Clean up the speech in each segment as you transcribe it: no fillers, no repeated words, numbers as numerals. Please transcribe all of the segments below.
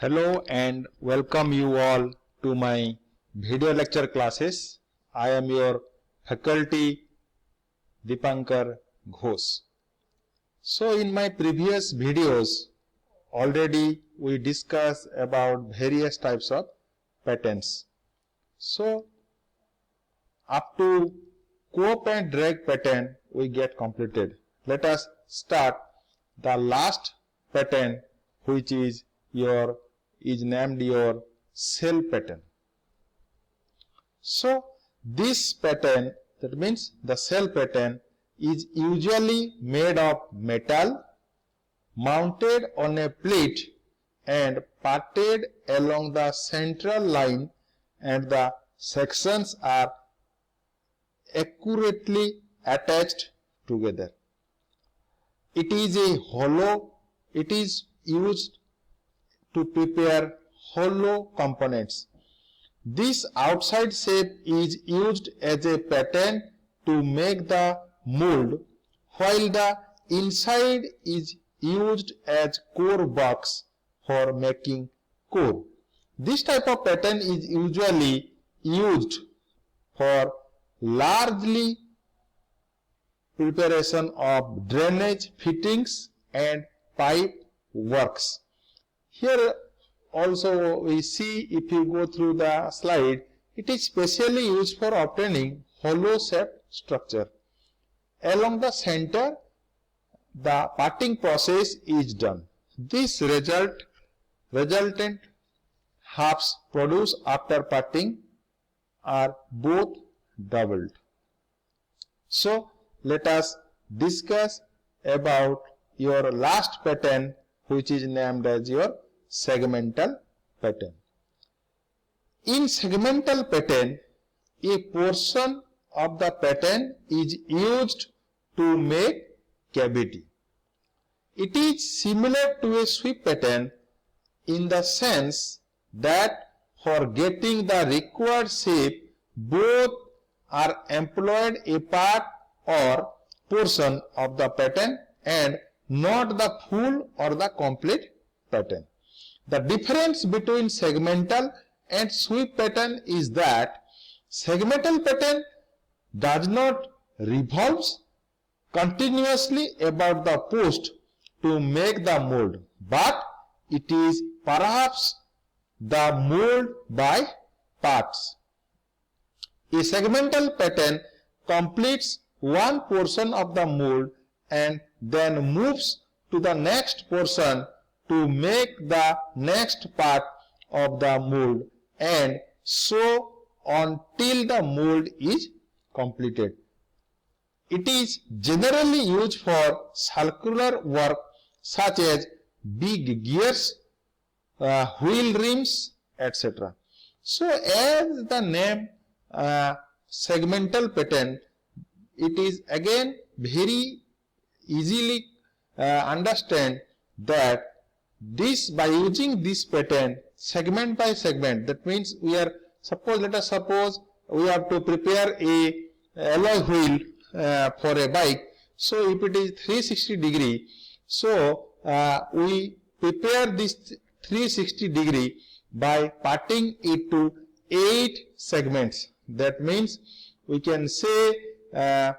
Hello and welcome you all to my video lecture classes. I am your faculty Dipankar Ghosh. So in my previous videos already we discussed about various types of patterns. So up to cope and drag pattern we get completed. Let us start the last pattern, which is named your cell pattern. So this pattern, that means the cell pattern, is usually made of metal, mounted on a plate and parted along the central line, and the sections are accurately attached together. It is used to prepare hollow components. This outside shape is used as a pattern to make the mold, while the inside is used as core box for making core. This type of pattern is usually used for largely preparation of drainage fittings and pipe works. Here also we see, if you go through the slide, it is specially used for obtaining hollow shaped structure. Along the center, the parting process is done. This resultant halves produced after parting are both doubled. So let us discuss about your last pattern, which is named as your segmental pattern. In segmental pattern, a portion of the pattern is used to make cavity. It is similar to a sweep pattern in the sense that for getting the required shape, both are employed a part or portion of the pattern and not the full or the complete pattern. The difference between segmental and sweep pattern is that segmental pattern does not revolve continuously about the post to make the mold, but it is perhaps the mold by parts. A segmental pattern completes one portion of the mold and then moves to the next portion to make the next part of the mold, and so on till the mold is completed. It is generally used for circular work such as big gears, wheel rims, etc. So as the name segmental pattern, it is again very easily understand that by using this pattern segment by segment, that means let us suppose we have to prepare a alloy wheel for a bike. So if it is 360 degree, so we prepare this 360 degree by parting it to 8 segments. That means we can say in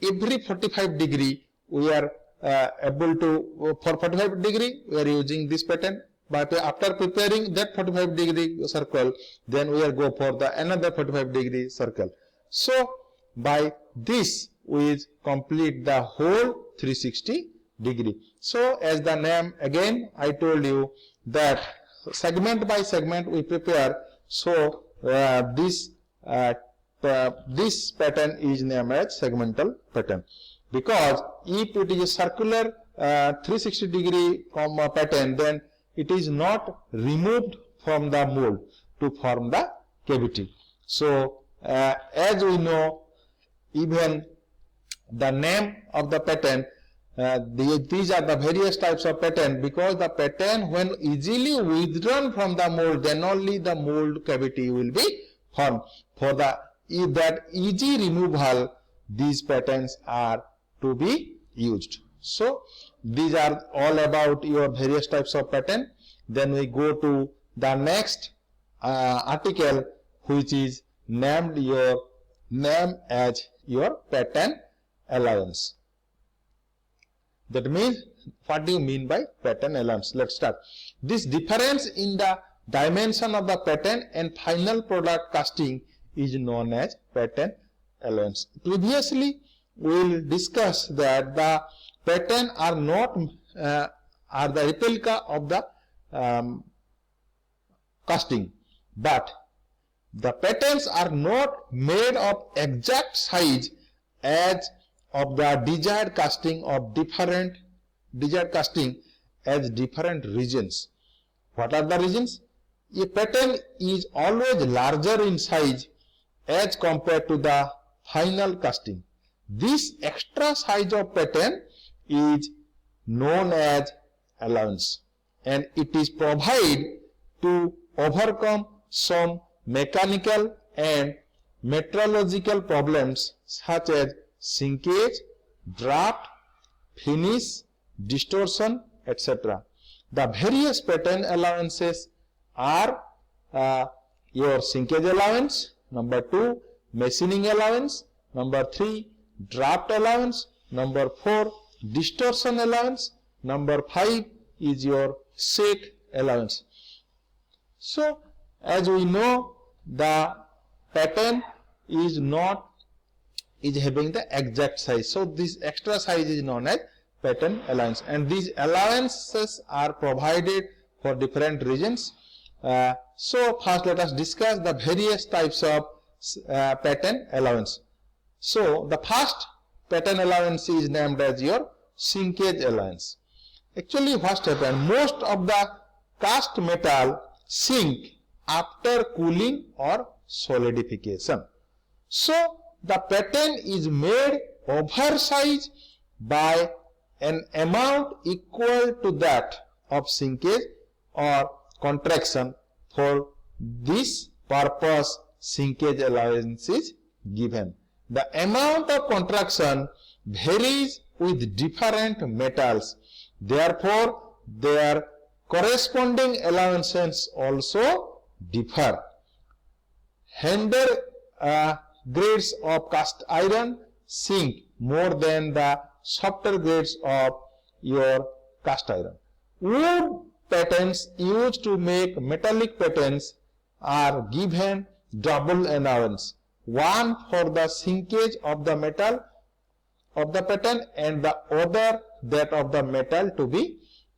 every 45 degree we are able to, for 45 degree we are using this pattern, but after preparing that 45 degree circle, then we will go for the another 45 degree circle. So by this we complete the whole 360 degree. So as the name, again I told you that segment by segment we prepare. So this pattern is named as segmental pattern, because if it is a circular 360 degree pattern, then it is not removed from the mold to form the cavity. So as we know, even the name of the pattern, these are the various types of pattern, because the pattern when easily withdrawn from the mold, then only the mold cavity will be formed. For that easy removal, these patterns are to be used. So these are all about your various types of patent. Then we go to the next article, which is named as your patent allowance. That means, what do you mean by patent allowance? Let's start. This difference in the dimension of the patent and final product costing is known as patent allowance. Previously, we will discuss that the patent are not are the replica of the casting, but the patents are not made of exact size as of the desired casting as different regions. What are the regions? A patent is always larger in size as compared to the final casting. This extra size of patent is known as allowance, and it is provided to overcome some mechanical and metrological problems such as shrinkage, draft, finish, distortion, etc. The various patent allowances are your shrinkage allowance, number 2, machining allowance, number 3, draft allowance, number 4, distortion allowance, number 5 is your shake allowance. So, as we know, the patent is having the exact size. So, this extra size is known as patent allowance, and these allowances are provided for different regions. So, first let us discuss the various types of patent allowance. So, the first patent allowance is named as your shrinkage allowance. Actually, what happens? Most of the cast metal shrink after cooling or solidification. So, the patent is made oversized by an amount equal to that of shrinkage or contraction. For this purpose, shrinkage allowance is given. The amount of contraction varies with different metals. Therefore, their corresponding allowances also differ. Hinder grades of cast iron shrink more than the softer grades of your cast iron. Wood patents used to make metallic patents are given double allowance, one for the shrinkage of the metal of the patent and the other that of the metal to be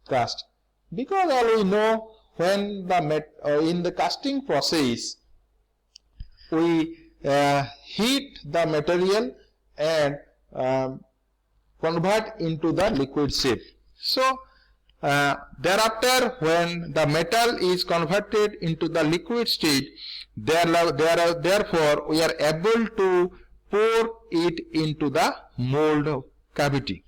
cast. Because all we know, when the in the casting process we heat the material and convert into the liquid shape. So thereafter, when the metal is converted into the liquid state, therefore we are able to pour it into the mold cavity.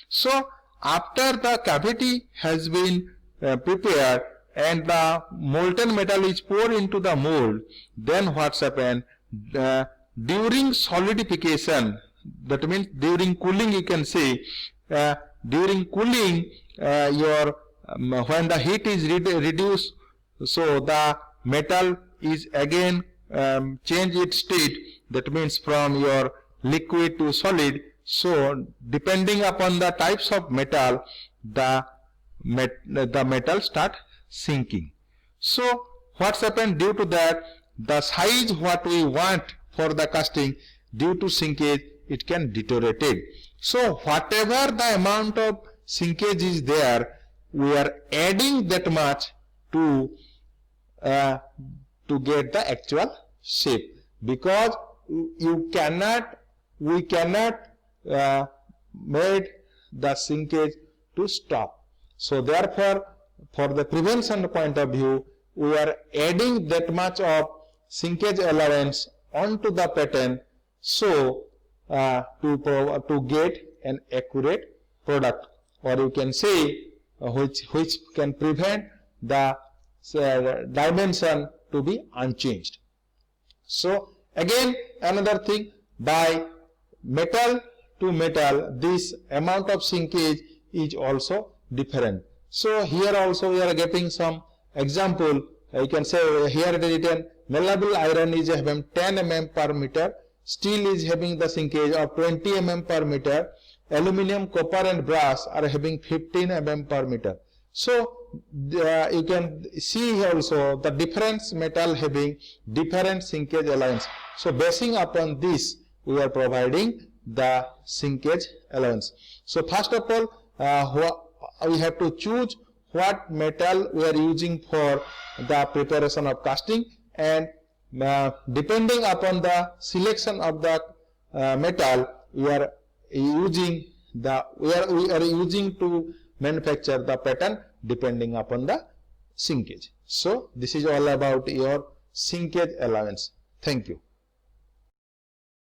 So after the cavity has been prepared and the molten metal is poured into the mold, then what's happened? During solidification, that means during cooling, you can say, during cooling, when the heat is reduced, so the metal is again change its state, that means from your liquid to solid. So depending upon the types of metal, the metal start sinking. So what's happened? Due to that, the size what we want for the casting, due to shrinkage, it can deteriorate. So whatever the amount of shrinkage is there, we are adding that much to get the actual shape, because we cannot make the shrinkage to stop. So therefore, for the prevention point of view, we are adding that much of shrinkage allowance onto the patent, so to get an accurate product, or you can say which can prevent the dimension to be unchanged. So again, another thing, by metal to metal, this amount of shrinkage is also different. So here also we are getting some example. You can say here it is written malleable iron is having 10 mm per meter, steel is having the shrinkage of 20 mm per meter, aluminum, copper and brass are having 15 mm per meter. So you can see here also the different metal having different shrinkage allowance. So basing upon this we are providing the shrinkage allowance. So first of all we have to choose what metal we are using for the preparation of casting, and depending upon the selection of the metal we are using to manufacture the pattern depending upon the shrinkage. So this is all about your shrinkage allowance. Thank you.